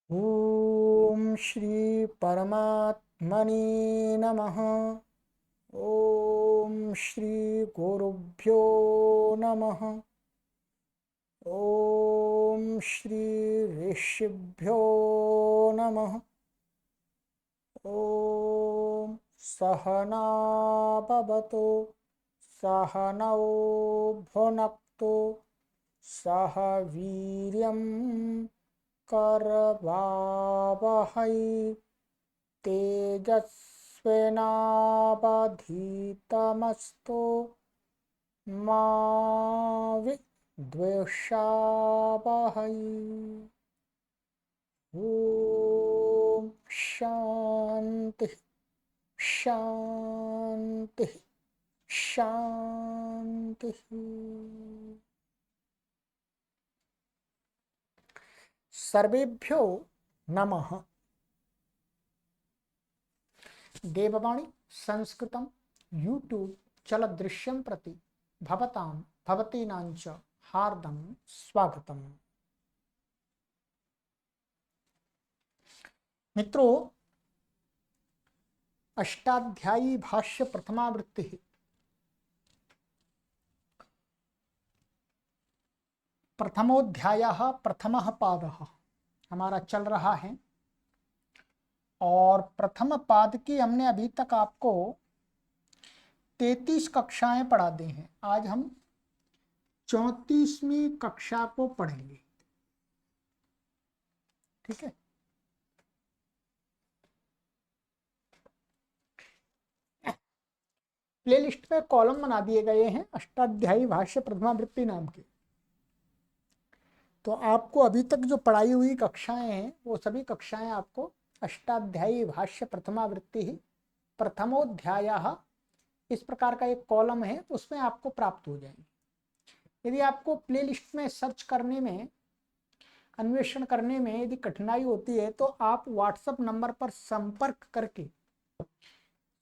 ओम श्री परमात्मने नमः। ओम श्री गुरुभ्यो नमः। ओम श्री ऋषिभ्यो नमः। ओम सहना भवतु सहनौ भुनक्तु सह वीर्यं करवावहै तेजस्विनावधीतमस्तु मा विद्विषावहै। ओम शांति शांति शांति। सर्वेभ्यो नमः। देववाणी संस्कृतं यूट्यूब चलदृश्यं प्रति भवतां भवतीनांच हार्दं स्वागतम्। मित्रों, अष्टाध्यायी भाष्य प्रथमावृत्ति प्रथमोध्यायः प्रथमः पादः हमारा चल रहा है और प्रथम पाद की हमने अभी तक आपको 33 कक्षाएं पढ़ा दी हैं। आज हम 34वीं कक्षा को पढ़ेंगे। ठीक है। प्लेलिस्ट में कॉलम बना दिए गए हैं अष्टाध्यायी भाष्य प्रथमावृत्ति नाम के। तो आपको अभी तक जो पढ़ाई हुई कक्षाएं हैं वो सभी कक्षाएं आपको अष्टाध्यायी भाष्य प्रथमावृत्ति ही प्रथमोध्यायः इस प्रकार का एक कॉलम है, उसमें आपको प्राप्त हो जाएंगे। यदि आपको प्लेलिस्ट में सर्च करने में, अन्वेषण करने में यदि कठिनाई होती है तो आप व्हाट्सएप नंबर पर संपर्क करके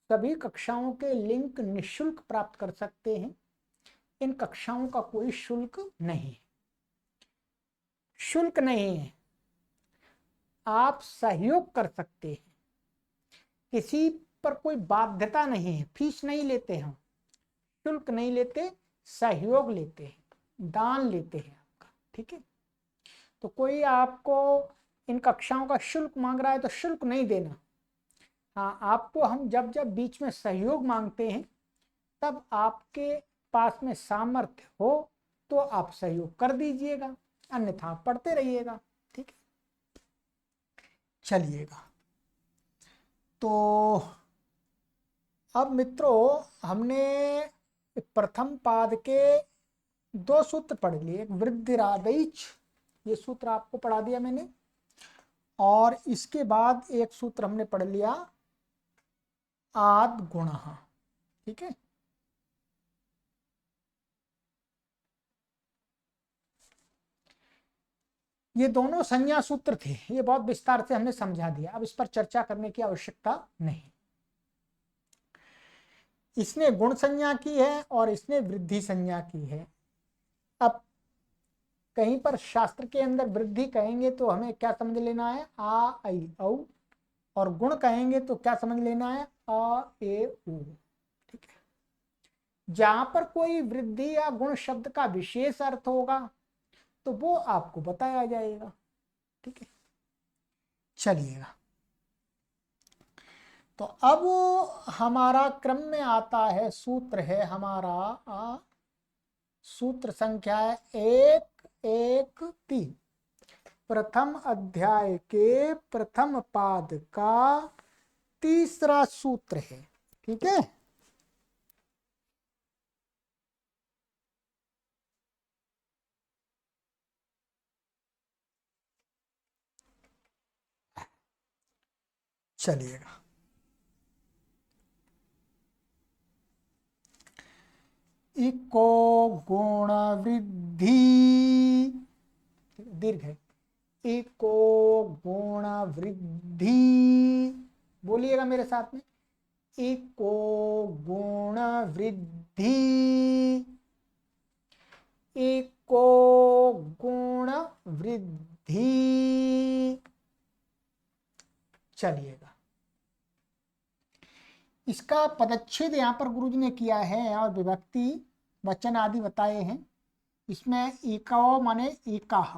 सभी कक्षाओं के लिंक निःशुल्क प्राप्त कर सकते हैं। इन कक्षाओं का कोई शुल्क नहीं है, शुल्क नहीं है। आप सहयोग कर सकते हैं, किसी पर कोई बाध्यता नहीं है, फीस नहीं लेते हम, शुल्क नहीं लेते, सहयोग लेते हैं, दान लेते हैं आपका। ठीक है। तो कोई आपको इन कक्षाओं का शुल्क मांग रहा है तो शुल्क नहीं देना। हाँ, आपको हम जब जब बीच में सहयोग मांगते हैं तब आपके पास में सामर्थ्य हो तो आप सहयोग कर दीजिएगा, अन्यथा पढ़ते रहिएगा। ठीक है। चलिएगा। तो अब मित्रों, हमने प्रथम पाद के 2 सूत्र पढ़ लिए। एक वृद्धिरादैच, ये सूत्र आपको पढ़ा दिया मैंने, और इसके बाद एक सूत्र हमने पढ़ लिया आद गुण। ठीक है। ये दोनों संज्ञा सूत्र थे, ये बहुत विस्तार से हमने समझा दिया, अब इस पर चर्चा करने की आवश्यकता नहीं। इसने गुण संज्ञा की है और इसने वृद्धि संज्ञा की है। अब कहीं पर शास्त्र के अंदर वृद्धि कहेंगे तो हमें क्या समझ लेना है, आ आई औ, और गुण कहेंगे तो क्या समझ लेना है, अ ए उ। ठीक है। जहां पर कोई वृद्धि या गुण शब्द का विशेष अर्थ होगा तो वो आपको बताया जाएगा। ठीक है। चलिएगा। तो अब हमारा क्रम में आता है, सूत्र है हमारा सूत्र संख्या है 113, प्रथम अध्याय के प्रथम पाद का तीसरा सूत्र है। ठीक है। चलिएगा। इको गुण वृद्धि, दीर्घ है, इको गुण वृद्धि, बोलिएगा मेरे साथ में, इको गुण वृद्धि, एको गुण वृद्धि, चलिएगा, इसका पदच्छेद यहाँ पर गुरुजी ने किया है और विभक्ति वचन आदि बताए हैं। इसमें एकव माने एकाह,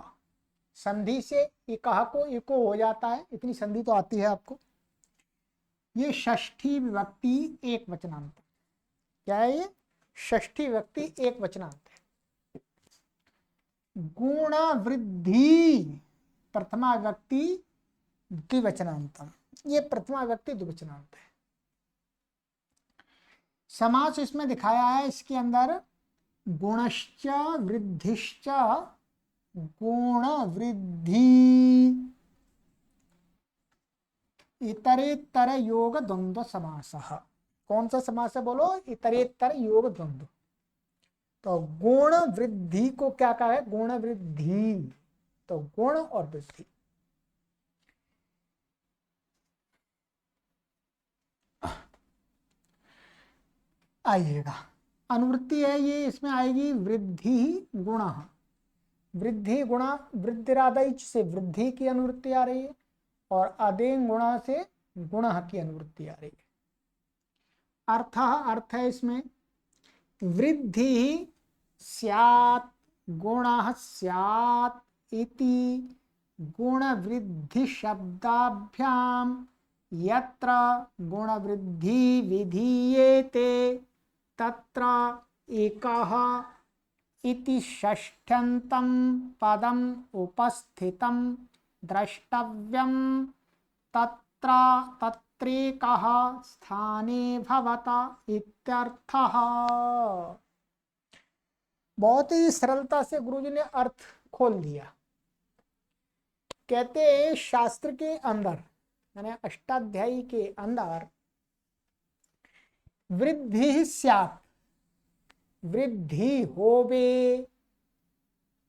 संधि से एकाह को एको हो जाता है, इतनी संधि तो आती है आपको। ये षष्ठी विभक्ति एक वचनांत, क्या है ये? षष्ठी विभक्ति एक वचनांत है। गुण वृद्धि प्रथमा विभक्ति द्विवचनांतम, ये प्रथमा विभक्ति द्विवचनांत है। समास इसमें दिखाया है, इसके अंदर गुणश्च वृद्धिश्च गुण वृद्धि इतरेतर योग द्वंद्व समासः। कौन सा समास है बोलो? इतरेतर योग द्वंद्व। तो गुण वृद्धि को क्या कहा है? गुण वृद्धि, तो गुण और वृद्धि। आइएगा, अनुवृत्ति है ये, इसमें आएगी वृद्धि गुण। वृद्धि गुणा, वृद्धिरादैच से वृद्धि की अनुवृत्ति आ रही है और अदेंग गुणा से गुण की अनुवृत्ति आ रही है। अर्थ है इसमें वृद्धि स्यात् गुणः स्यात् इति गुण वृद्धि शब्दाभ्याम यत्र गुण वृद्धि विधीयेते तत्र एकः इति षष्ठ्यन्तं पदम् उपस्थितं द्रष्टव्यं तत्र तत्रेकः स्थाने भवता इत्यर्थः। बहुत ही सरलता से गुरुजी ने अर्थ खोल दिया। कहते हैं शास्त्र के अंदर यानी अष्टाध्यायी के अंदर वृद्धि स्यात्, वृद्धि होवे,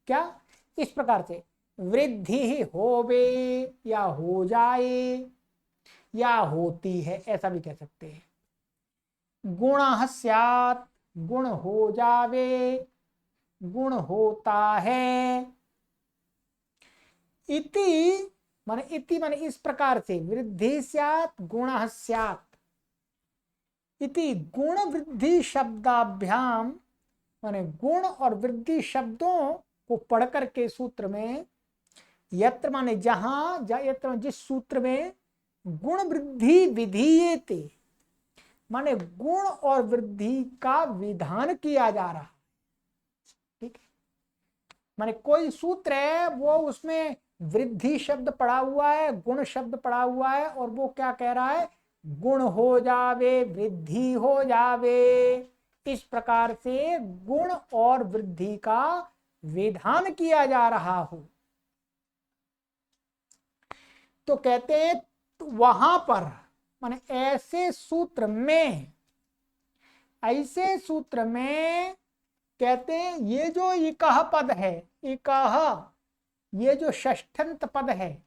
क्या? इस प्रकार से वृद्धि होवे या हो जाए या होती है, ऐसा भी कह सकते हैं। गुणः स्यात्, गुण हो जावे, गुण होता है। इति माने इस प्रकार से, वृद्धि स्यात् गुणः स्यात् इति गुण वृद्धि शब्दाभ्याम, माने गुण और वृद्धि शब्दों को पढ़ करके सूत्र में यत्र माने जहां, यत्र जिस सूत्र में गुण वृद्धि विधीयेते माने गुण और वृद्धि का विधान किया जा रहा, ठीक है। माने कोई सूत्र है वो उसमें वृद्धि शब्द पड़ा हुआ है, गुण शब्द पड़ा हुआ है और वो क्या कह रहा है? गुण हो जावे, वृद्धि हो जावे। इस प्रकार से गुण और वृद्धि का विधान किया जा रहा हो। तो कहते हैं वहां पर माने ऐसे सूत्र में कहते हैं ये जो इकह पद है, इकह ये जो षष्ठंत पद है,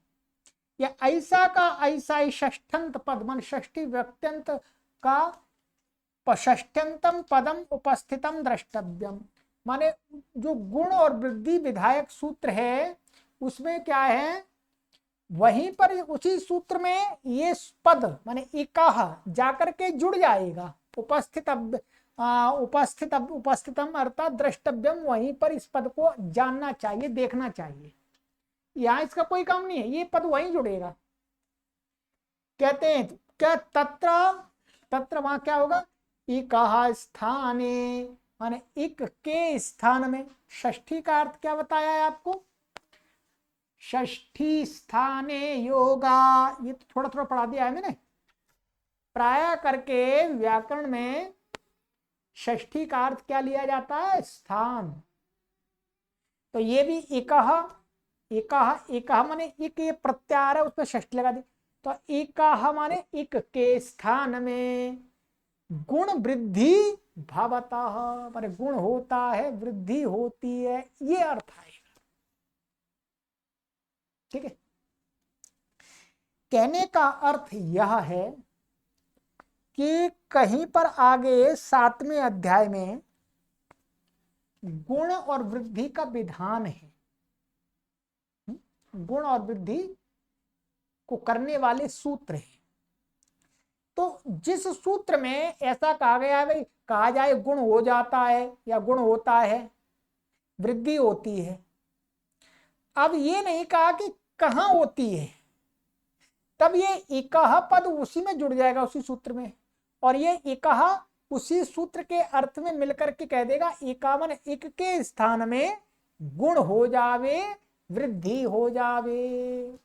या ऐसा का ऐसा ही षष्ठंत पद मान षष्ठी व्यक्त्यंत का षष्ठ्यंतम पदम उपस्थितम द्रष्टव्यम, माने जो गुण और वृद्धि विधायक सूत्र है उसमें क्या है? वहीं पर उसी सूत्र में ये पद माने इकाह जाकर के जुड़ जाएगा। उपस्थितम अर्थात द्रष्टव्यम, वहीं पर इस पद को जानना चाहिए, देखना चाहिए। यहां इसका कोई काम नहीं है, ये पद वहीं जुड़ेगा। कहते हैं क्या? तत्र वहां क्या होगा? इकः स्थाने माने इक के स्थान में। षष्ठी का अर्थ क्या बताया है आपको? षष्ठी स्थाने योगा, ये तो थोड़ा थोड़ा पढ़ा दिया है मैंने। प्राय करके व्याकरण में षष्ठी का अर्थ क्या लिया जाता है? स्थान। तो ये भी एकह माने एक, ये प्रत्यार है उसमें षष्ठी लगा दी, तो एकह माने एक के स्थान में गुण वृद्धि भवतः माने गुण होता है, वृद्धि होती है, ये अर्थ आएगा। ठीक है। कहने का अर्थ यह है कि कहीं पर आगे 7वें अध्याय में गुण और वृद्धि का विधान है। गुण और वृद्धि को करने वाले सूत्र हैं। तो जिस सूत्र में ऐसा कहा गया है भाई, कहा जाए गुण हो जाता है या गुण होता है, वृद्धि होती है, अब ये नहीं कहा कि कहाँ होती है, तब ये इकह पद उसी में जुड़ जाएगा, उसी सूत्र में, और ये इकह उसी सूत्र के अर्थ में मिलकर के कह देगा 51 इक के स्थान में गुण हो जावे, वृद्धि हो जावे।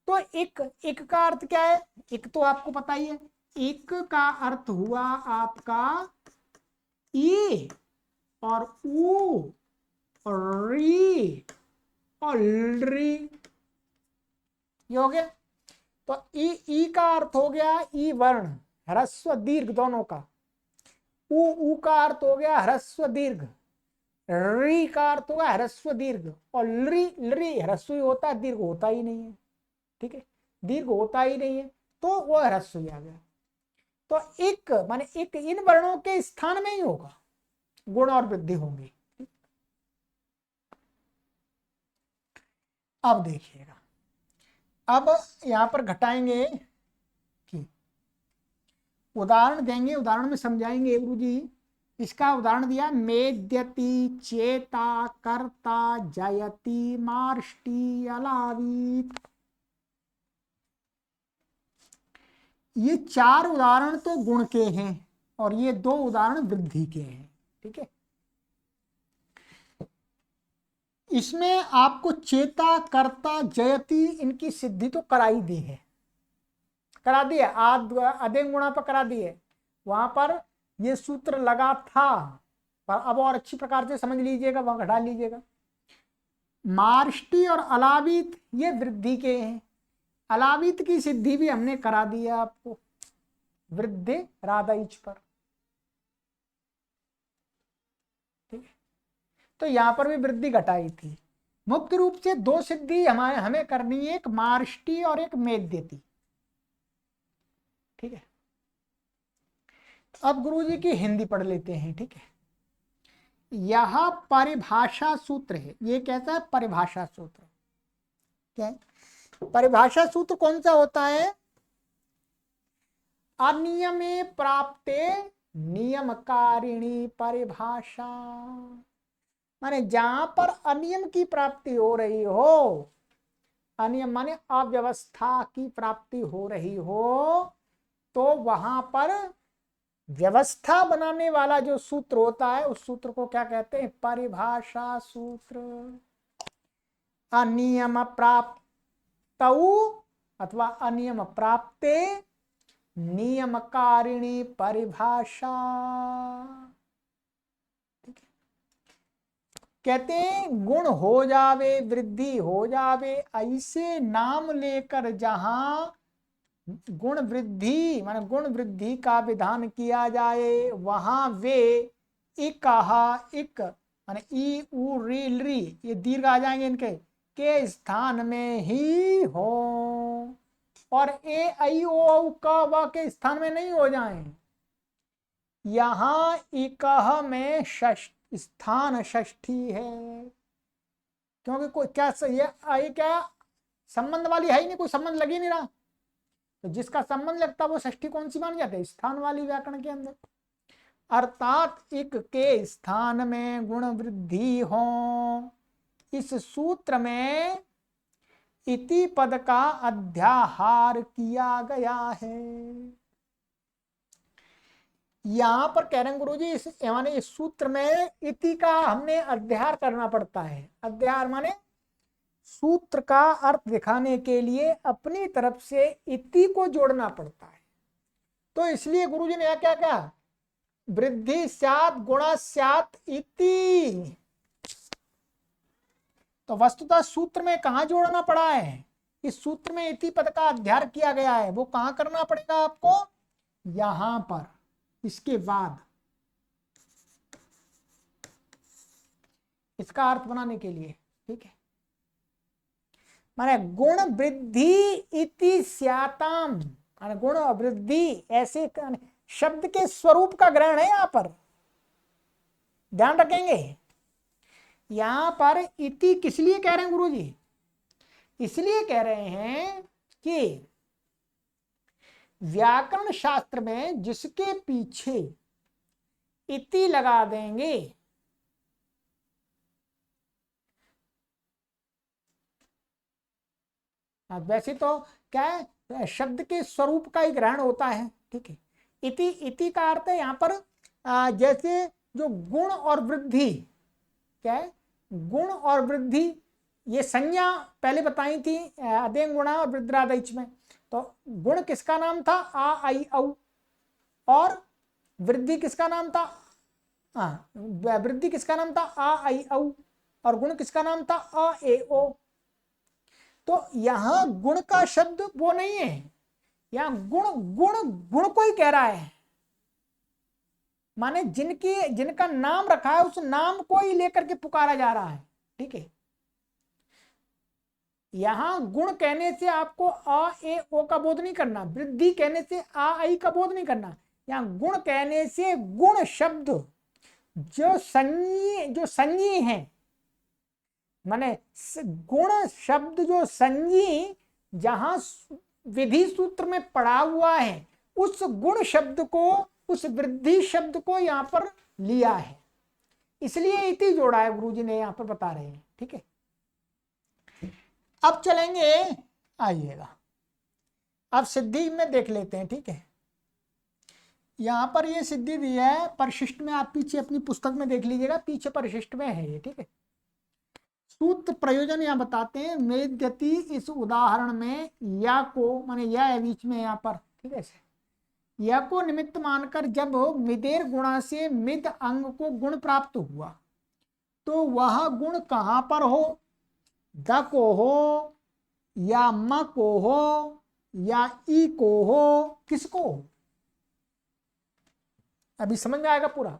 तो इक का अर्थ क्या है? इक तो आपको पता ही है, इक का अर्थ हुआ आपका ई और ऊ और री और री, ये हो गया। तो ई का अर्थ हो गया ई वर्ण, ह्रस्व दीर्घ दोनों का। ऊ का अर्थ हो गया ह्रस्व दीर्घ, री का अर्थ होगा ह्रस्व दीर्घ, और लरी ह्रस्व होता है, दीर्घ होता ही नहीं है। ठीक है, दीर्घ होता ही नहीं है, तो वो ह्रस्व आ गया। तो एक माने एक इन वर्णों के स्थान में ही होगा, गुण और वृद्धि होंगी। अब देखिएगा, अब यहां पर घटाएंगे कि उदाहरण देंगे, उदाहरण में समझाएंगे गुरु जी। इसका उदाहरण दिया, मेद्यति चेता कर्ता जयति मार्ष्टि अलावीत। ये 4 उदाहरण तो गुण के हैं और ये 2 उदाहरण वृद्धि के हैं। ठीक है, इसमें आपको चेता कर्ता जयति इनकी सिद्धि तो कराई दी है, करा दी है, अदेंग गुणा पर करा दी है, वहां पर ये सूत्र लगा था, पर अब और अच्छी प्रकार से समझ लीजिएगा, वहां घटा लीजिएगा। मार्ष्टि और अलावित ये वृद्धि के हैं, अलावित की सिद्धि भी हमने करा दी है आपको, वृद्धि राधाइच पर। ठीक है, तो यहां पर भी वृद्धि घटाई थी। मुख्य रूप से 2 सिद्धि हमें करनी है, एक मार्ष्टि और एक मेद्यति। ठीक है, अब गुरुजी की हिंदी पढ़ लेते हैं। ठीक है, यह परिभाषा सूत्र है। ये कैसा है? परिभाषा सूत्र। क्या है? परिभाषा सूत्र कौन सा होता है? अनियमे प्राप्ते नियमकारिणी परिभाषा, माने जहां पर अनियम की प्राप्ति हो रही हो, अनियम माने अव्यवस्था की प्राप्ति हो रही हो, तो वहां पर व्यवस्था बनाने वाला जो सूत्र होता है, उस सूत्र को क्या कहते हैं? परिभाषा सूत्र। अनियम प्राप्तौ अथवा अनियम प्राप्ते नियमकारिणी परिभाषा। ठीक है, कहते हैं गुण हो जावे, वृद्धि हो जावे, ऐसे नाम लेकर जहां गुण वृद्धि माने गुण वृद्धि का विधान किया जाए, वहां वे इकहा इक माने ई उ री ली ये दीर्घ आ जाएंगे इनके के स्थान में ही हो, और ए आई ओ औ का व के स्थान में नहीं हो जाएं। यहां इकह में स्थान षष्ठी है, क्योंकि कोई क्या ये आई क्या संबंध वाली है ही नहीं, कोई संबंध लग ही नहीं रहा, तो जिसका संबंध लगता है वो षष्ठी कौन सी मान जाते हैं? स्थान वाली व्याकरण के अंदर। अर्थात इक के स्थान में गुण वृद्धि हो। इस सूत्र में इति पद का अध्याहार किया गया है। यहां पर कह रहे हैं गुरु जी, इस माने इस सूत्र में इति का हमने अध्याहार करना पड़ता है। अध्याहार माने सूत्र का अर्थ दिखाने के लिए अपनी तरफ से इति को जोड़ना पड़ता है। तो इसलिए गुरुजी ने क्या कहा? वृद्धि स्यात् गुणा स्यात् इति। तो वस्तुतः सूत्र में कहां जोड़ना पड़ा है? इस सूत्र में इति पद का अध्याहार किया गया है, वो कहां करना पड़ेगा आपको? यहां पर, इसके बाद, इसका अर्थ बनाने के लिए। ठीक है, माने गुण वृद्धि इति स्याताम, माने गुण वृद्धि ऐसे शब्द के स्वरूप का ग्रहण है। यहां पर ध्यान रखेंगे, यहां पर इति किस लिए कह रहे हैं गुरु जी? इसलिए कह रहे हैं कि व्याकरण शास्त्र में जिसके पीछे इति लगा देंगे वैसे तो क्या है, शब्द के स्वरूप का ही ग्रहण होता है, ठीक है। इति इति का अर्थ है यहाँ पर जैसे जो गुण और वृद्धि, क्या है, गुण और वृद्धि, ये संज्ञा पहले बताई थी अदेंग गुणा और वृद्धादिच में। तो गुण किसका नाम था? आ आई औ। और वृद्धि किसका नाम था? वृद्धि किसका नाम था? आ आई औ। और गुण किसका नाम था? अ ए ओ। तो यहां गुण का शब्द वो नहीं है, यहां गुण गुण गुण को ही कह रहा है, माने जिनका नाम रखा है उस नाम को ही लेकर के पुकारा जा रहा है, ठीक है। यहां गुण कहने से आपको अ ए ओ का बोध नहीं करना, वृद्धि कहने से आ आई का बोध नहीं करना। यहां गुण कहने से गुण शब्द जो संज्ञी है, माने गुण शब्द जो संज्ञी जहां विधि सूत्र में पड़ा हुआ है, उस गुण शब्द को, उस वृद्धि शब्द को यहां पर लिया है, इसलिए इति जोड़ा है, गुरुजी ने यहां पर बता रहे हैं, ठीक है। अब चलेंगे, आइएगा, अब सिद्धि में देख लेते हैं, ठीक है। यहां पर ये सिद्धि दी है परिशिष्ट में, आप पीछे अपनी पुस्तक में देख लीजिएगा, पीछे परिशिष्ट में है ये, ठीक है। सूत्र प्रयोजन यहां बताते हैं, मेद्यति इस उदाहरण में या को, माने या है बीच में यहां पर, ठीक है, या को निमित्त मानकर जब मिदेर गुणा से मिद अंग को गुण प्राप्त हुआ तो वह गुण कहां पर हो? द को हो या म को हो या ई को हो, किसको हो? अभी समझ में आएगा पूरा।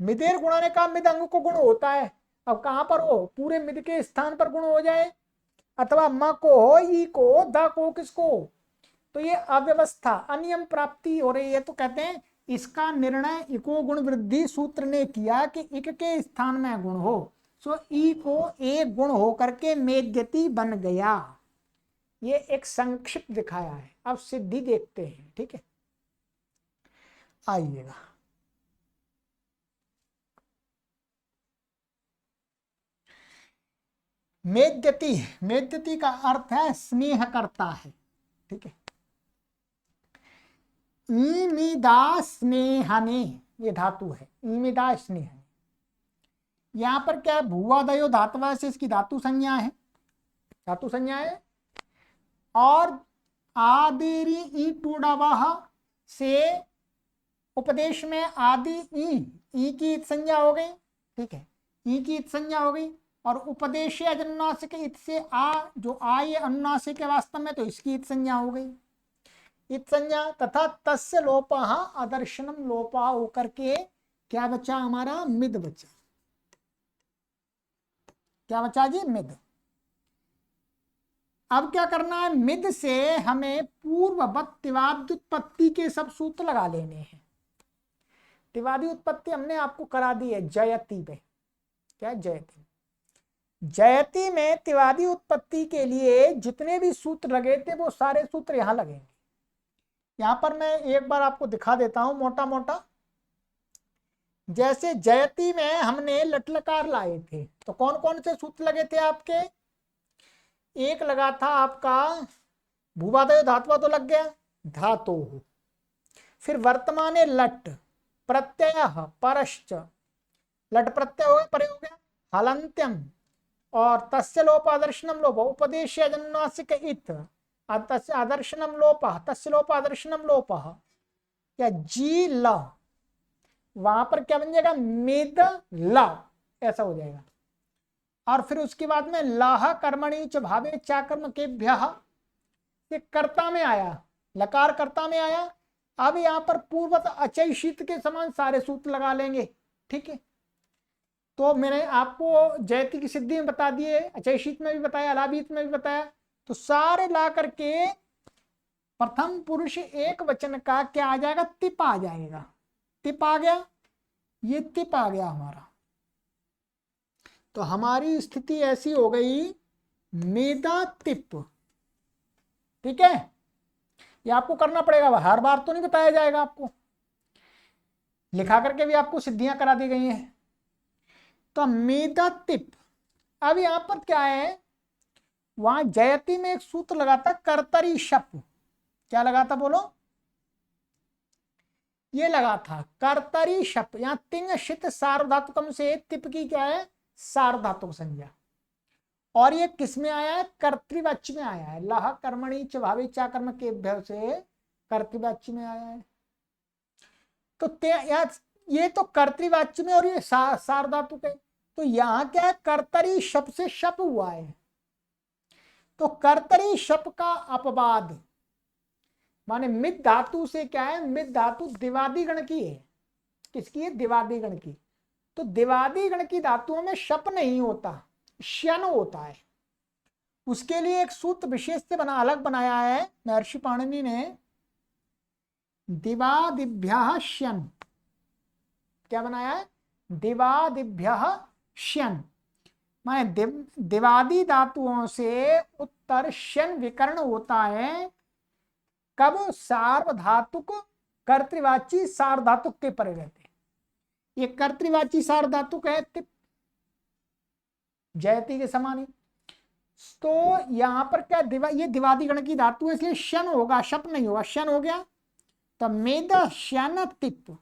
मिदेर गुणा ने कहा मिद अंग को गुण होता है, अब कहां पर हो? पूरे मिद के स्थान पर गुण हो जाए, अथवा म को हो, ई को हो, द को, किसको हो? तो ये अव्यवस्था, अनियम प्राप्ति हो रही है। तो कहते हैं इसका निर्णय इको गुण वृद्धि सूत्र ने किया कि इक के स्थान में गुण हो, सो ई को एक गुण हो करके मेद्यति बन गया। ये एक संक्षिप्त दिखाया है। अब सिद्धि देखते हैं, ठीक है, आइएगा। मेद्यति, मेद्यति का अर्थ है स्नेह करता है, ठीक है। ईमिदा स्नेहने, ये धातु है, ईमिदा स्नेहने। यहां पर क्या है? भूवादयो धातुवा से इसकी धातु संज्ञा है, धातु संज्ञा है। और आदिरी ई टूडवह से उपदेश में आदि ई की संज्ञा हो गई, ठीक है, ई की संज्ञा हो गई। और उपदेश अनुनासिक इत से आ, जो आ ये अनुनासिक है वास्तव में, तो इसकी इत संज्ञा हो गई, इत संज्ञा। तथा तस्य लोपः अदर्शनम लोपा होकर के क्या बचा? हमारा मिद बचा। क्या बचा जी? मिद। अब क्या करना है? मिद से हमें पूर्ववत तिवादी उत्पत्ति के सब सूत्र लगा लेने हैं। तिवादी उत्पत्ति हमने आपको करा दी है जयति में। क्या? जयति। जयति में तिवादी उत्पत्ति के लिए जितने भी सूत्र लगे थे वो सारे सूत्र यहां लगेंगे। यहां पर मैं एक बार आपको दिखा देता हूं मोटा मोटा। जैसे जयति में हमने लटलकार लाए थे, तो कौन कौन से सूत्र लगे थे आपके? एक लगा था आपका भूवादय धातुवा, तो लग गया धातु। फिर वर्तमाने लट प्रत्यय परश्च, लट प्रत्यय हो गया, परे हो गया हलंत्यम। और तस्य लोप आदर्शनम लोप उपदेश अनुनासिक इत, तस्य आदर्शनम लोप, तस्य लोप आदर्शनम लोप, या जी ल, वहां पर क्या बन जाएगा? मिद ल, ऐसा हो जाएगा। और फिर उसके बाद में लाह कर्मणि च भावे चाकर्म के भ्यः, ये कर्ता में आया, लकार कर्ता में आया। अब यहां पर पूर्वत अचय शीत के समान सारे सूत्र लगा लेंगे, ठीक है। तो मैंने आपको जयति की सिद्धि में बता दिए, अचय शीत में भी बताया, अलाबीत में भी बताया। तो सारे ला करके प्रथम पुरुष एक वचन का क्या आ जाएगा? तिप आ जाएगा। तिप आ गया, ये तिप आ गया हमारा। तो हमारी स्थिति ऐसी हो गई, मेदा तिप, ठीक है, ये आपको करना पड़ेगा, हर बार तो नहीं बताया जाएगा आपको, लिखा करके भी आपको सिद्धियां करा दी गई हैं। तो मेदातिप, अब यहां पर क्या है, वहां जयति में एक सूत्र लगा था कर्तरी शप, क्या लगा था बोलो, ये लगा था कर्तरी शप। यहां तिंग शित सार्वधातुकम से तिप की क्या है, सार्वधातुक संज्ञा, और ये किस में आया है, कर्तृवाच्य में आया है, लह कर्मणि च भावे चा कर्म के भय से कर्तृवाच्य में आया है। तो ये तो कर्तृवाच्य में और ये सार्वधातुक है, तो यहां क्या है, कर्तरी शप से शप हुआ है। तो कर्तरी शप का अपवाद माने मिद धातु से क्या है, मिद धातु दिवादी गण की है, किसकी है, दिवादी गण की। तो दिवादी गण की धातुओं में शप नहीं होता, शन होता है। उसके लिए एक सूत्र विशेष से अलग बनाया है महर्षि पाणिनि ने, दिवादिभ्यः शन, क्या बनाया है, दिवादिभ्यः शन, माने दिवादी धातुओं से उत्तर शन विकर्ण होता है, कब, सार्वधातुक कर्तृवाची सार्वधातुक के परे रहते हैं। ये कर्तृवाची सार्वधातुक है तिप, जयति के समान ही। तो यहां पर क्या, ये दिवादी गण की धातु है, इसलिए शन होगा, शप नहीं होगा, शन हो गया। तो मेद शन तिप,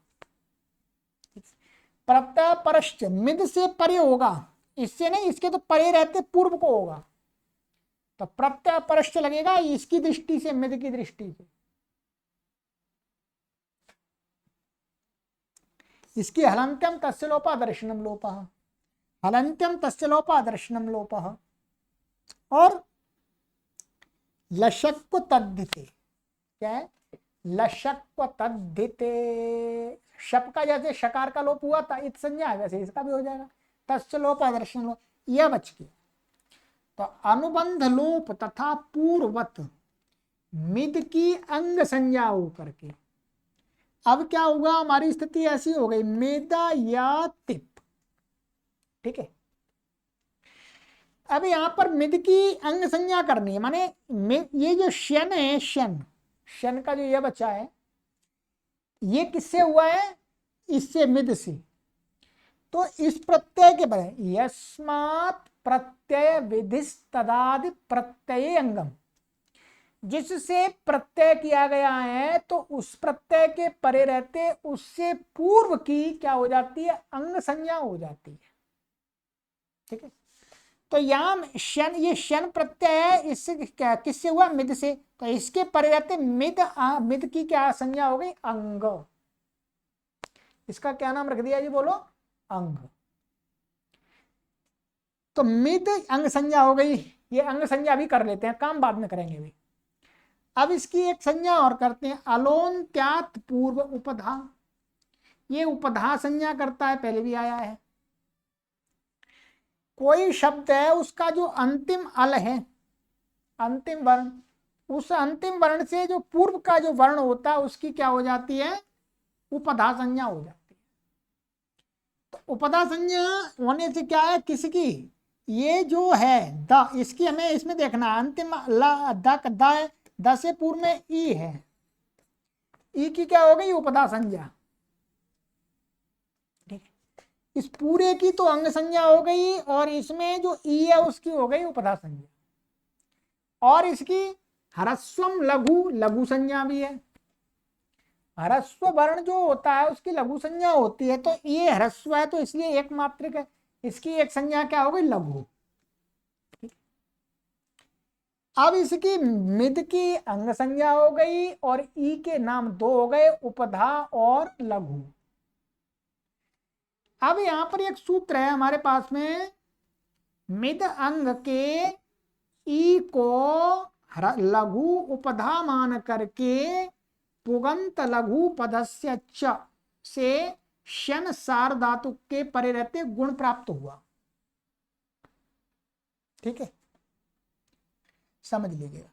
प्रत्यय परश्च, मिद से परे होगा, इससे नहीं, इसके तो परे रहते पूर्व को होगा, तो प्रत्यय परश्च लगेगा इसकी दृष्टि से, मिद की दृष्टि से। इसकी हलंत्यम तस्य लोपः दर्शनम लोपः, हलंत्यम तस्य लोपः दर्शनम लोपः। और लशक्व तद्धिते, क्या है, लशक्व तद्धिते, शप का जैसे शकार का लोप हुआ था इत संज्ञा है, वैसे इसका भी हो जाएगा, तस्य लोपः दर्शनम लोप, यह बच गया। तो अनुबंध लोप तथा पूर्ववत मिद की अंग संज्ञा होकर के, अब क्या होगा, हमारी स्थिति ऐसी हो गई, मेदा या तिप, ठीक है। अब यहां पर मिद की अंग संज्ञा करनी है, माने ये जो शन है, शन का जो ये बचा है, ये किससे हुआ है, इससे, मिद से। तो इस प्रत्यय के परे, यस्मात् प्रत्यय विधिस्तदादि प्रत्यय अंगम, जिससे प्रत्यय किया गया है, तो उस प्रत्यय के परे रहते उससे पूर्व की क्या हो जाती है, अंग संज्ञा हो जाती है, ठीक है। तो यहां शन, ये शन प्रत्यय है, इससे क्या, किससे हुआ, मिद से, तो इसके परे रहते मिद की क्या संज्ञा हो गई, अंग। इसका क्या नाम रख दिया जी, बोलो, अंग। तो मिद अंग संज्ञा हो गई, ये अंग संज्ञा भी कर लेते हैं, काम बाद में करेंगे भी। अब इसकी एक संज्ञा और करते हैं, अलोन्त्यात पूर्व उपधा, ये उपधा संज्ञा करता है, पहले भी आया है। कोई शब्द है, उसका जो अंतिम अल है, अंतिम वर्ण, उस अंतिम वर्ण से जो पूर्व का जो वर्ण होता है उसकी क्या हो जाती है, उपधा संज्ञा हो जाती है। तो उपधा संज्ञा होने से क्या है, किसकी, ये जो है द, इसकी हमें इसमें देखना है, अंतिम द से पूर्व में ई है, ई की क्या हो गई, उपधा संज्ञा, ठीक। इस पूरे की तो अंग संज्ञा हो गई, और इसमें जो ई है उसकी हो गई उपधा संज्ञा। और इसकी ह्रस्वम लघु, लघु संज्ञा भी है, ह्रस्व वर्ण जो होता है उसकी लघु संज्ञा होती है, तो ये ह्रस्व है तो इसलिए एक मात्रिक है, इसकी एक संज्ञा क्या हो गई, लघु। अब इसकी मिद की अंग संज्ञा हो गई, और ई के नाम दो हो गए, उपधा और लघु। अब यहां पर एक सूत्र है हमारे पास में, मिद अंग के ई को लघु उपधा मान करके पुगंत लघु पदस्य च से शन सार धातु के परे रहते गुण प्राप्त हुआ, ठीक है, समझ लीजिएगा।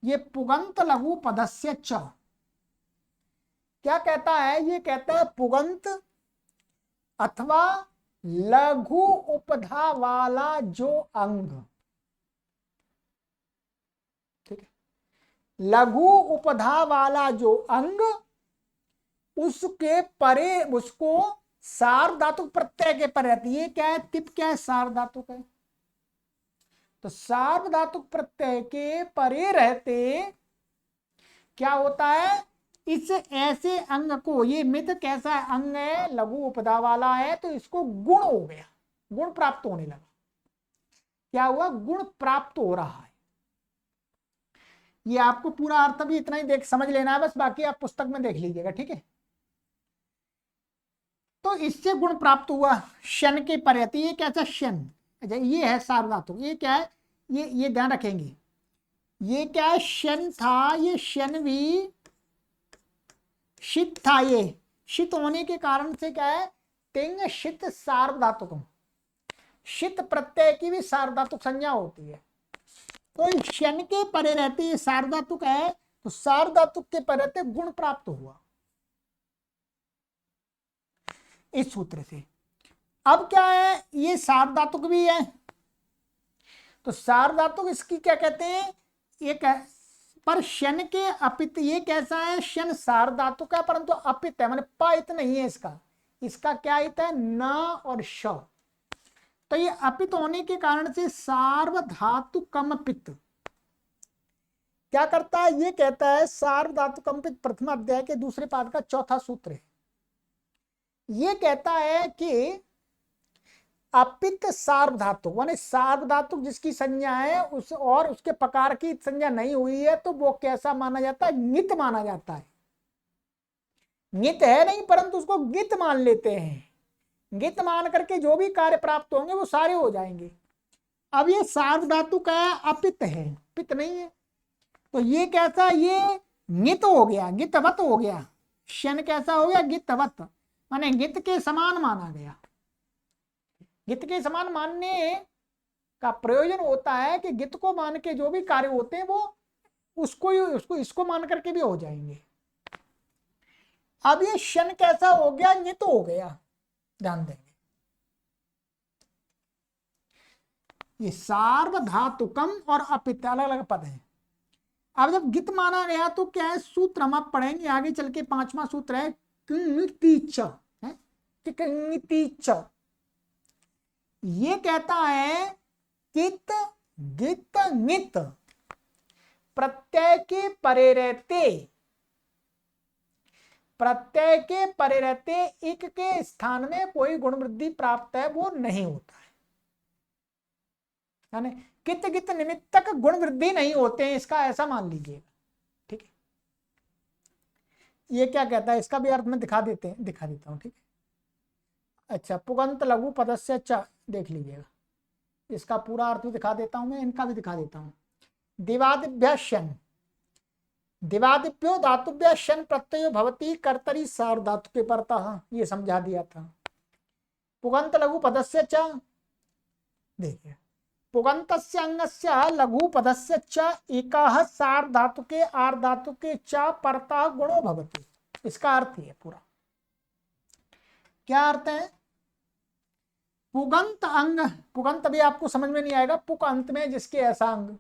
ये पुगंत लघु पदस्य च क्या कहता है, ये कहता है पुगंत अथवा लघु उपधा वाला जो अंग, ठीक है, लघु उपधा वाला जो अंग, उसके परे, उसको सार्वधातुक प्रत्यय के परे रहती है। क्या है? तिप क्या है? सार्वधातुक है। तो सार्वधातुक प्रत्यय के परे रहते क्या होता है? इस ऐसे अंग को, ये मित कैसा अंग है? लघु उपधा वाला है, तो इसको गुण हो गया, गुण प्राप्त होने लगा। क्या हुआ? गुण प्राप्त हो रहा है। ये आपको पूरा अर्थ भी इतना ही देख समझ लेना है बस, बाकी आप पुस्तक में देख लीजिएगा, ठीक है। तो इससे गुण प्राप्त हुआ, शन के परे। ये कैसा? शन। अच्छा, ये है सार्वधातुक। ये क्या है? ये ध्यान रखेंगे, ये क्या है? शन था, ये शन भी शित था। ये शित होने के कारण से क्या है? तिंग शित सार्वधातुकम। शित प्रत्यय की भी सार्वधातुक संज्ञा होती है। तो शन के परे रहते ये सार्वधातुक है, तो सार्वधातुक के परे रहते गुण प्राप्त हुआ इस सूत्र से। अब क्या है? ये सार्वधातुक भी है, तो सार्वधातुक इसकी क्या कहते हैं? एक पर शन के अपित। ये कैसा है? शन सार्वधातुक है परंतु अपित है, माने प इत नहीं है इसका। इसका क्या इत है? न और श। तो ये अपित होने के कारण से सार्वधातुकम पित क्या करता है? ये कहता है सार्वधातुकम पित प्रथम अध्याय के दूसरे पाद का चौथा सूत्र है। ये कहता है कि अपित सार्वधातुक, माने सार्वधातुक जिसकी संज्ञा है उस और उसके प्रकार की संज्ञा नहीं हुई है, तो वो कैसा माना जाता है? नित माना जाता है। नित है नहीं परंतु उसको गित मान लेते हैं। गित मान करके जो भी कार्य प्राप्त होंगे वो सारे हो जाएंगे। अब ये सार्वधातुक है, अपित है, पित नहीं है। तो ये कैसा? ये नित हो गया, गितवत हो गया। शन कैसा हो गया? गितवत, माने गित के समान माना गया। गित के समान मानने का प्रयोजन होता है कि गित को मान के जो भी कार्य होते हैं वो उसको इसको मान करके भी हो जाएंगे। अब ये शन कैसा हो गया? नित हो गया। ध्यान देंगे, ये सार्वधातुकम और अपित अलग अलग पद हैं। अब जब गित माना गया तो क्या है? सूत्र हम आप पढ़ेंगे आगे चल के, पांचवा सूत्र है किंगतिच, है किंगतिच। ये कहता है कित गित नित प्रत्यय के परे रहते, प्रत्यय के परे रहते इक के स्थान में कोई गुण वृद्धि प्राप्त है वो नहीं होता है। यानी कित गित निमित्तक गुण वृद्धि नहीं होते हैं, इसका ऐसा मान लीजिएगा, ठीक है। ये क्या कहता है? इसका भी अर्थ में दिखा देता हूं, ठीक है। अच्छा, पुगंत लघु पदस्य च देख लीजिएगा, इसका पूरा अर्थ भी दिखा देता हूं मैं, इनका भी दिखा देता हूं। दिवादिभ्य शन, दिवादिभ्यो धातुभ्य शन प्रत्ययो भवति कर्तरी सार्वधातु के परतः, ये समझा दिया था। पुगंत लघु पदस्य च, देखिए पुगंतस्य अंगस्य लघु पदस्य च एकः सार्वधातुके आर्धातुके च परतः गुणो भवति। इसका अर्थ है पूरा। क्या अर्थ है? पुगंत अंग, पुगंत भी आपको समझ में नहीं आएगा, पुक अंत में जिसके ऐसा अंग,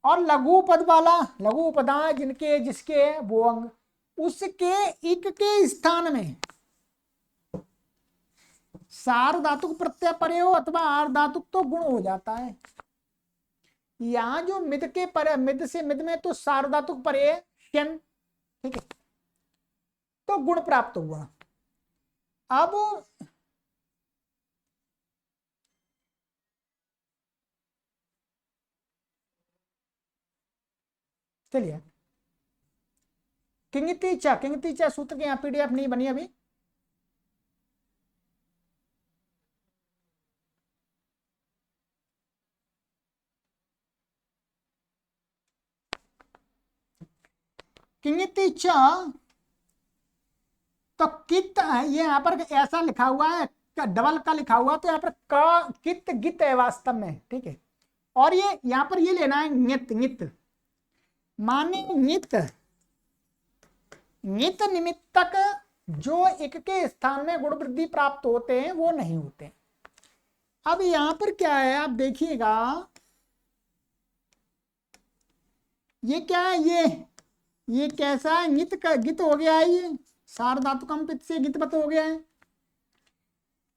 और लघु पद वाला, लघु पदा जिनके जिसके वो अंग, उसके इक के स्थान में सार्वधातुक प्रत्यय परे हो अथवा आर्धातुक तो गुण हो जाता है। यहां जो मिद के परे, मिद से मिद में तो सार्वधातुक परे है शन, ठीक है, तो गुण प्राप्त हुआ। अब चलिए, किंगति चा सूत्र के यहाँ पीडीएफ नहीं बनी अभी। किंगति चा, तो कित ये यहाँ पर ऐसा लिखा हुआ है, डबल का लिखा हुआ, तो यहाँ पर क कित गित है वास्तव में, ठीक है। और ये यहाँ पर ये लेना है नित, नित माने नित, नित निमित्तक जो एक के स्थान में गुण वृद्धि प्राप्त होते हैं वो नहीं होते। अब यहां पर क्या है आप देखिएगा, ये क्या है, ये कैसा है, गित का गित हो गया है, ये सार्वधातुकम से गितवत हो गया है।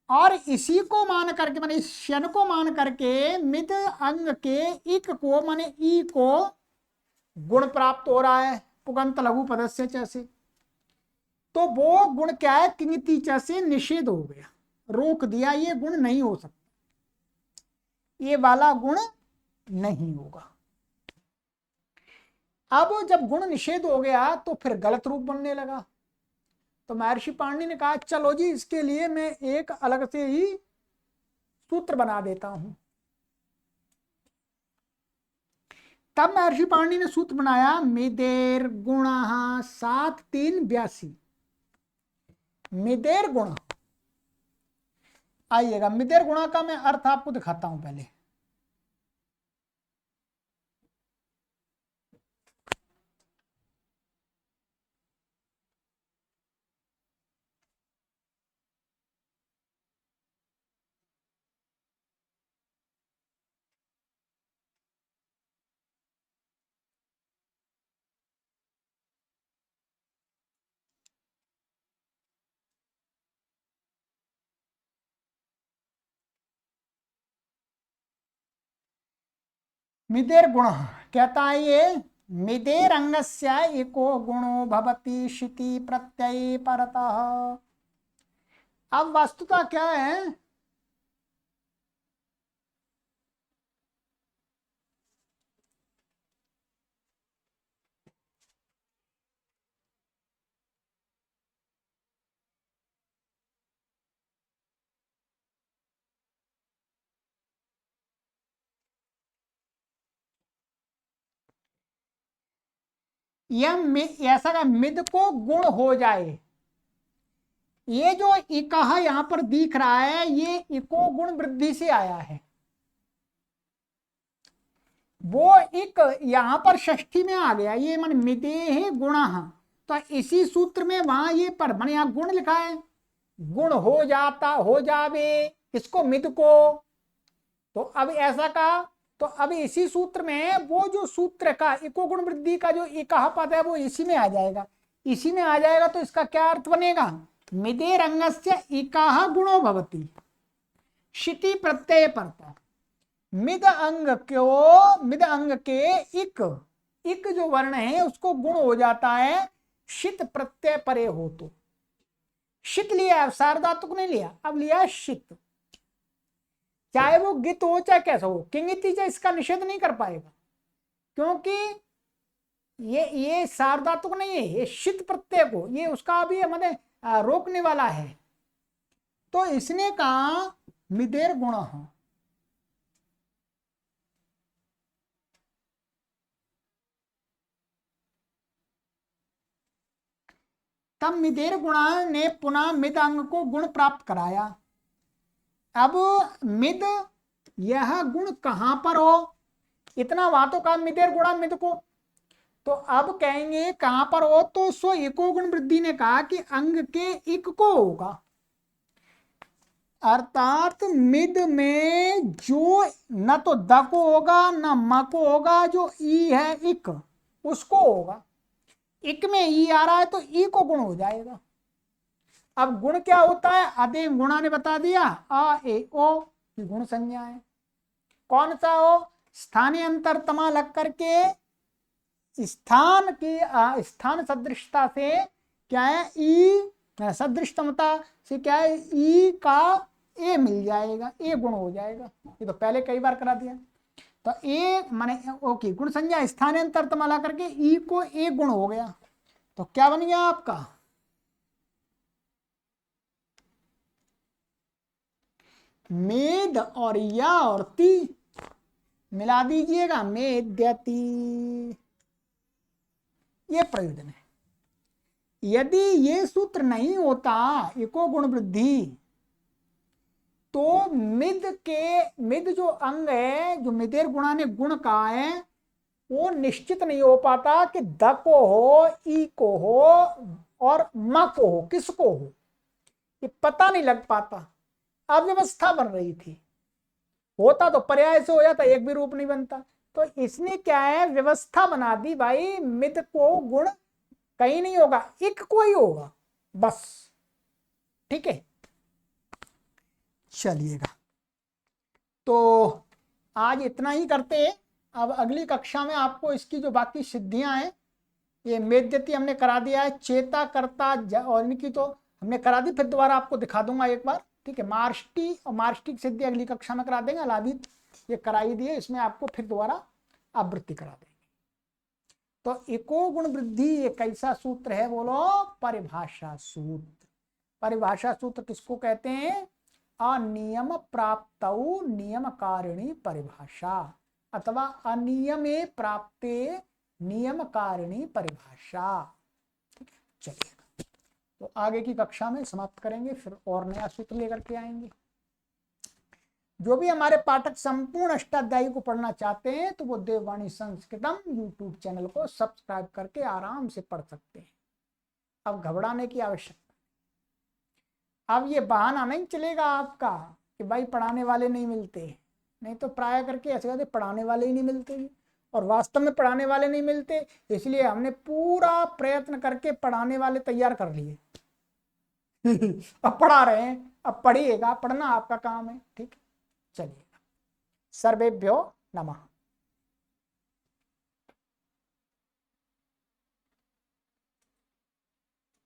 और इसी को मान करके माने इस शन को मान करके मिद अंग के इक को माने ई को गुण प्राप्त हो रहा है पुगंत लघु पदस्य जैसे। तो वो गुण क्या है, किंगति से निषेध हो गया, रोक दिया, ये गुण नहीं हो सकता, ये वाला गुण नहीं होगा। अब जब गुण निषेध हो गया तो फिर गलत रूप बनने लगा। तो महर्षि पाणिनि ने कहा चलो जी इसके लिए मैं एक अलग से ही सूत्र बना देता हूं। तब महर्षि पाणिनि ने सूत्र बनाया मिदेर गुण 7-3-82। मिदेर गुण, आइएगा मिदेर गुणा का मैं अर्थ आपको दिखाता हूं पहले। मिदेर गुण कहता है ये मिदेर अंगस्य एको गुणो भवति शिति प्रत्यय परतः। अब वस्तुता क्या है, यह ऐसा का मिद को गुण हो जाए, ये जो इकाह यहां पर दिख रहा है ये इको गुण वृद्धि से आया है। वो एक यहां पर षष्ठी में आ गया, ये मन मिदेह गुणः, तो इसी सूत्र में वहां ये पर मन यहां गुण लिखा है, गुण हो जाता, हो जावे इसको मिद को। तो अब ऐसा का, तो अब इसी सूत्र में वो जो सूत्र का इको गुण वृद्धि का जो इकाह पद है वो इसी में आ जाएगा, इसी में आ जाएगा। तो इसका क्या अर्थ बनेगा, मिदेर अंगस्य इकाह गुणो भवति शिति प्रत्यय परता। मिद अंग क्यों, मिद अंग के इक जो वर्ण है उसको गुण हो जाता है शित प्रत्यय परे हो। तो शित लिया, सार्वधातुक नहीं लिया, अब लिया शित, चाहे वो गित हो चाहे कैसा हो, किंगिति से इसका निषेध नहीं कर पाएगा, क्योंकि ये सार्वधातुक नहीं है, ये शित प्रत्यय को ये उसका भी मैंने रोकने वाला है। तो इसने कहा मिदेर गुण, तब मिदेर गुणा ने पुनः मिद अंग को गुण प्राप्त कराया। अब मिद यह गुण कहां पर हो, इतना बातों का मिदेर गुणा मिद को, तो अब कहेंगे कहां पर हो, तो सो इको गुण वृद्धि ने कहा कि अंग के इक को होगा, अर्थात मिद में जो न तो द को होगा न म को होगा, जो ई है इक उसको होगा, इक में ई आ रहा है तो ई को गुण हो जाएगा। अब गुण क्या होता है, आदि गुणा ने बता दिया, आ ए ओ की गुण संज्ञा है। कौन सा हो, स्थानीय अंतर तमा लग करके स्थान की स्थान सदृशता से क्या है, ई सदृशतमता से क्या है, ई का ए मिल जाएगा, ए गुण हो जाएगा। ये तो पहले कई बार करा दिया। तो ए माने ओके गुण संज्ञा स्थानांतर तमाला करके ई को ए गुण हो गया, तो क्या बन गया आपका, मेद और या और ती मिला दीजिएगा, मेद्यति, ये प्रयोजन है। यदि ये सूत्र नहीं होता इको गुण वृद्धि, तो मिद जो अंग है, जो मिदेर गुणा ने गुण कहा है, वो निश्चित नहीं हो पाता कि द को हो, ई को हो और म को हो, किसको हो, ये पता नहीं लग पाता, अव्यवस्था बन रही थी। होता तो पर्याय से हो जाता, एक भी रूप नहीं बनता। तो इसने क्या है, व्यवस्था बना दी भाई, मिद को गुण कहीं नहीं होगा, इक को ही होगा बस। ठीक है, चलिएगा, तो आज इतना ही करते हैं। अब अगली कक्षा में आपको इसकी जो बाकी सिद्धियां हैं, ये मेद्यति हमने करा दिया है, चेता कर्ता और इनकी तो हमने करा दी, फिर दोबारा आपको दिखा दूंगा एक बार। ठीक है, मार्ष्टी और मार्ष्टिक सिद्धि अगली कक्षा में करा देंगे, अलाभी ये कराई दिए, इसमें आपको फिर दोबारा आवृत्ति करा देंगे। तो एको गुण वृद्धि ये कैसा सूत्र है बोलो, परिभाषा सूत्र। परिभाषा सूत्र किसको कहते हैं, अनियम प्राप्त नियम कारिणी परिभाषा, अथवा अनियमे प्राप्ते नियम कारिणी परिभाषा। चलिए, तो आगे की कक्षा में समाप्त करेंगे, फिर और नया सूत्र लेकर के आएंगे। जो भी हमारे पाठक संपूर्ण अष्टाध्यायी को पढ़ना चाहते हैं तो वो देववाणी संस्कृतम यूट्यूब चैनल को सब्सक्राइब करके आराम से पढ़ सकते हैं। अब घबराने की आवश्यकता, अब ये बहाना नहीं चलेगा आपका कि भाई पढ़ाने वाले नहीं मिलते, नहीं तो प्राय करके ऐसे कहते पढ़ाने वाले ही नहीं मिलते, और वास्तव में पढ़ाने वाले नहीं मिलते, इसलिए हमने पूरा प्रयत्न करके पढ़ाने वाले तैयार कर लिए। अब पढ़ा रहे हैं, अब पढ़िएगा, पढ़ना आपका काम है। ठीक, चलिए, सर्वेभ्यो नमः।